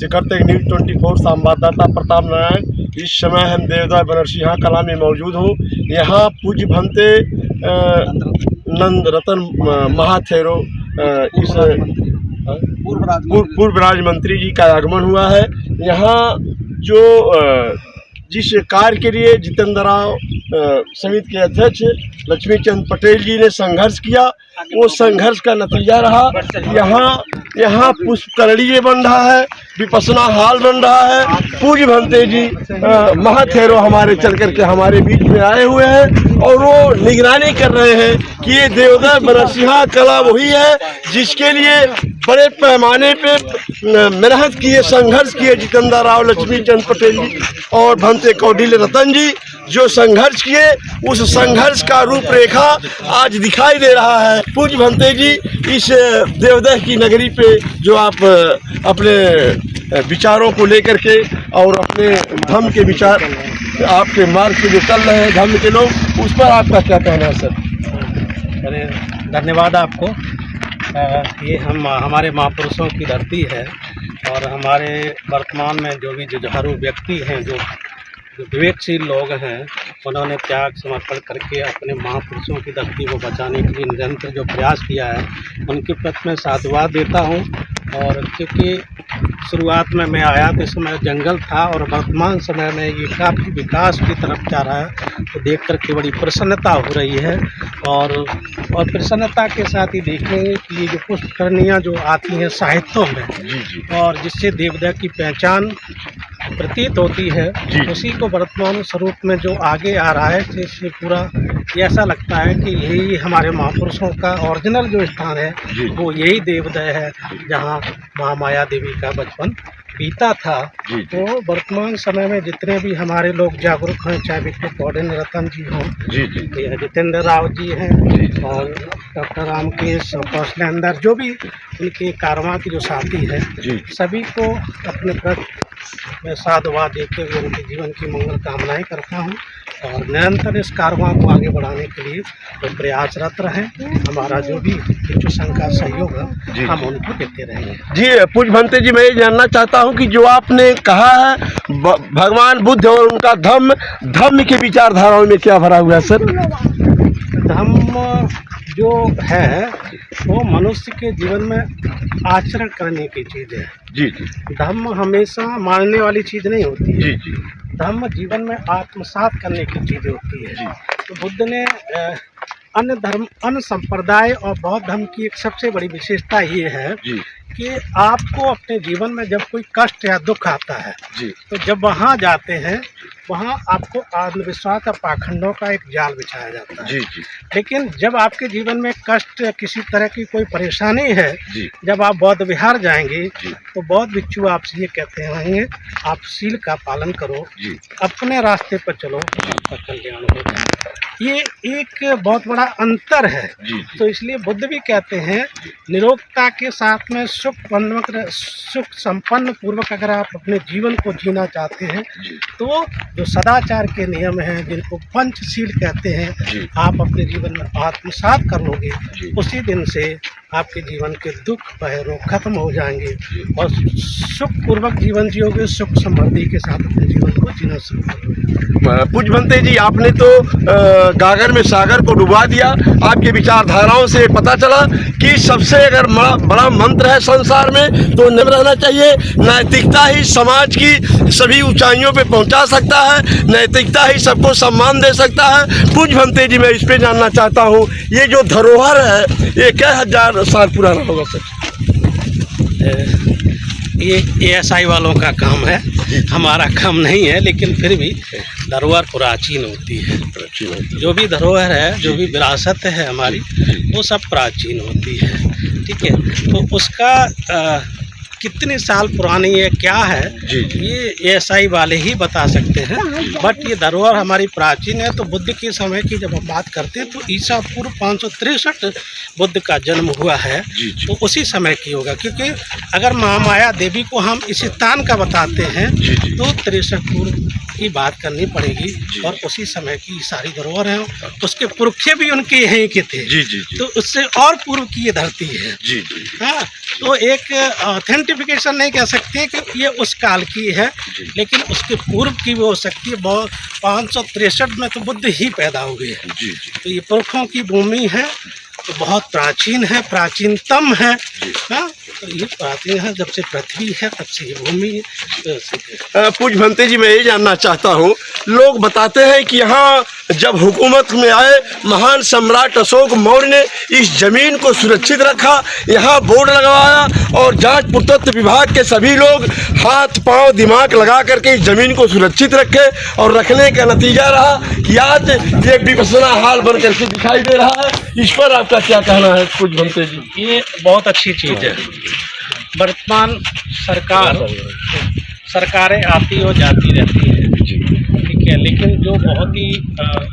शिखर तक न्यूज़ 24 संवाददाता प्रताप नारायण। इस समय हम देवदा बनरसिंहा कला में मौजूद हूँ। यहाँ पूज्य भंते नंद रतन महाथेरो इस पूर्व राज्य मंत्री जी का आगमन हुआ है। यहाँ जो जिस कार्य के लिए जितेंद्र राव समिति के अध्यक्ष लक्ष्मीचंद पटेल जी ने संघर्ष किया, वो संघर्ष का नतीजा रहा। यहाँ पुष्पकरणी बन रहा है, विपसना हॉल बन रहा है। पूज्य भंते जी महाथेरो हमारे चल करके हमारे बीच में आए हुए हैं और वो निगरानी कर रहे हैं कि ये देवदा बनरसिंहा कला वही है जिसके लिए बड़े पैमाने पे मेहनत किए, संघर्ष किए जितेंद्र राव, लक्ष्मीचंद पटेल जी और भंते कौडिल्य रतन जी। जो संघर्ष किए उस संघर्ष का रूपरेखा आज दिखाई दे रहा है। पूज्य भंते जी इस देवदा की नगरी पे जो आप अपने विचारों को लेकर के और अपने धर्म के विचार आपके मार्ग पे जो चल रहे हैं धर्म के लोग, उस पर आपका क्या कहना है सर? अरे धन्यवाद आपको। ये हमारे महापुरुषों की धरती है और हमारे वर्तमान में जो भी जुझारू व्यक्ति हैं, जो विवेकशील लोग हैं, उन्होंने त्याग समर्पण करके अपने महापुरुषों की धरती को बचाने के लिए निरंतर जो प्रयास किया है, उनके प्रति मैं साधुवाद देता हूँ। और क्योंकि शुरुआत में मैं आया तो इस समय जंगल था और वर्तमान समय में ये काफ़ी विकास की तरफ जा रहा है, तो देख कर के बड़ी प्रसन्नता हो रही है। और प्रसन्नता के साथ ही देखेंगे कि ये जो पुष्पकरणियाँ जो आती हैं साहित्यों में और जिससे देवदा की पहचान प्रतीत होती है, उसी को वर्तमान स्वरूप में जो आगे आ रहा है, इससे पूरा ऐसा लगता है कि यही हमारे महापुरुषों का ओरिजिनल जो स्थान है वो यही देवदा है जहाँ महामाया देवी का बचपन बीता था। तो वर्तमान समय में जितने भी हमारे लोग जागरूक हैं, चाहे विष्णु कौडिल्य रतन जी हों, जितेंद्र राव जी हैं और डॉक्टर रामकेश और कौशलेंद्र, जो भी उनके कारवां की जो साथी है, सभी को अपने प्रति मैं साधुवाद देते हुए उनके जीवन की मंगल कामनाएं करता हूं और निरंतर इस कारवां को आगे बढ़ाने के लिए तो प्रयासरत रहें। हमारा जो भी हिंदू संघ का सहयोग है हम उनको देते रहेंगे। जी पूज्य भंते जी, मैं ये जानना चाहता हूं कि जो आपने कहा है भगवान बुद्ध और उनका धर्म के विचारधाराओं में क्या भरा हुआ है सर? धर्म जो है वो मनुष्य के जीवन में आचरण करने की चीज़ है। धर्म हमेशा मानने वाली चीज़ नहीं होती है। धर्म जीवन में आत्मसात करने की चीज़ होती है। तो बुद्ध ने अन्य धर्म, अन्य संप्रदाय और बौद्ध धर्म की एक सबसे बड़ी विशेषता ये है कि आपको अपने जीवन में जब कोई कष्ट या दुख आता है तो जब वहाँ जाते हैं, वहाँ आपको आत्मविश्वास और पाखंडों का एक जाल बिछाया जाता है। लेकिन जब आपके जीवन में कष्ट या किसी तरह की कोई परेशानी है, जब आप बौद्ध विहार जाएंगे तो बौद्ध भिक्षु आपसे ये कहते होंगे, आप शील का पालन करो, अपने रास्ते पर चलो, आपका कल्याण हो जाए। ये एक बहुत बड़ा अंतर है। तो इसलिए बुद्ध भी कहते हैं निरोगता के साथ में सुख संपन्न पूर्वक अगर आप अपने जीवन को जीना चाहते हैं तो जो सदाचार के नियम हैं, जिनको पंचशील कहते हैं, आप अपने जीवन में आत्मसात कर लोगे, उसी दिन से आपके जीवन के दुख पहरों खत्म हो जाएंगे और सुख पूर्वक जीवन जियोगे, सुख समृद्धि के साथ अपने जीवन को जीना शुरू करोगे। पूज्य भंते जी, आपने तो गागर में सागर को डुबा दिया। आपके विचारधाराओं से पता चला कि सबसे अगर बड़ा मंत्र है संसार में तो निम्र रहना चाहिए। नैतिकता ही समाज की सभी ऊंचाइयों पे पहुंचा सकता है, नैतिकता ही सबको सम्मान दे सकता है। पूज्य भंते जी, मैं इस पे जानना चाहता हूँ, ये जो धरोहर है ये क्या हजार साल पुराना होगा सर? ये ASI वालों का काम है, हमारा काम नहीं है, लेकिन फिर भी धरोहर प्राचीन होती है। जो भी धरोहर है, जो भी विरासत है हमारी, वो सब प्राचीन होती है। ठीक है, तो उसका कितने साल पुरानी है, क्या है, ये ASI वाले ही बता सकते हैं। बट ये धरोहर हमारी प्राचीन है। तो बुद्ध के समय की जब हम बात करते हैं तो ईसा पूर्व 563 बुद्ध का जन्म हुआ है, तो उसी समय की होगा। क्योंकि अगर महामाया देवी को हम इस स्थान का बताते हैं तो 63 पूर्व की बात करनी पड़ेगी। और उसी समय की सारी धरोहर है, उसके पुरखे भी उनके यहीं के थे। जी जी जी तो उससे और पूर्व की ये धरती है। जी जी हाँ, तो एक ऑथेंटिफिकेशन नहीं कह सकते कि ये उस काल की है, लेकिन उसके पूर्व की भी हो सकती है। बहुत 563 में तो बुद्ध ही पैदा हुए हैं। जी जी तो ये पुरखों की भूमि है, तो बहुत प्राचीन है, प्राचीनतम है। हाँ, तो ये प्राचीन है, जब से पृथ्वी है तब से ये भूमि है। पूज्य भंते जी, मैं ये जानना चाहता हूँ, लोग बताते हैं कि यहाँ जब हुकूमत में आए महान सम्राट अशोक मौर्य ने इस जमीन को सुरक्षित रखा, यहाँ बोर्ड लगवाया और जांच पुरातत्व विभाग के सभी लोग हाथ पांव दिमाग लगा करके इस जमीन को सुरक्षित रखे, और रखने का नतीजा रहा कि आज ये विपसना हाल बन करके दिखाई दे रहा है। इस पर आपका क्या कहना है पूज्य भंते जी? ये बहुत अच्छी चीज़ है। वर्तमान सरकारें आती और जाती रहती हैं, ठीक है, लेकिन जो बहुत ही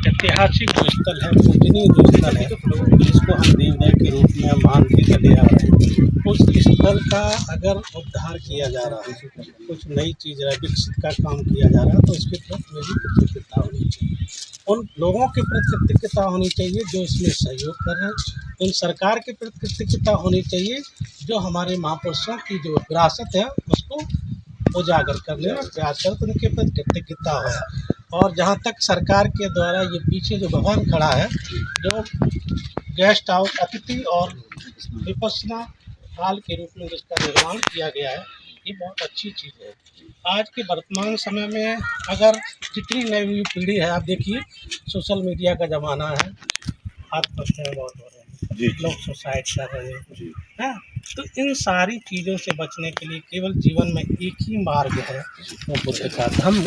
ऐतिहासिक जो स्थल है, पूजनीय जो स्थल है, जिसको हम देवदाय के रूप में मान के चले आ रहे हैं, उस स्थल का अगर उद्धार किया जा रहा है, कुछ नई चीज़ विकसित का काम किया जा रहा है, तो इसके प्रति मेरी कृतज्ञता होनी चाहिए। उन लोगों के प्रति कृतज्ञता होनी चाहिए जो इसमें सहयोग कर रहे हैं। उन सरकार के प्रति कृतज्ञता होनी चाहिए जो हमारे महापुरुषों की जो विरासत है उसको उजागर करने और प्रयास कर, उनके प्रति कृतज्ञता हो। और जहाँ तक सरकार के द्वारा ये पीछे जो भवन खड़ा है, जो गेस्ट हाउस, अतिथि और विपसना हाल के रूप में जिसका निर्माण किया गया है, ये बहुत अच्छी चीज़ है। आज के वर्तमान समय में अगर जितनी नई पीढ़ी है, आप देखिए सोशल मीडिया का ज़माना है, आत्महत्याएँ बहुत हो रहे हैं, लोग सुसाइड कर रहे हैं, हाँ, तो इन सारी चीज़ों से बचने के लिए केवल जीवन में एक ही मार्ग है, वो बुद्ध का धम्म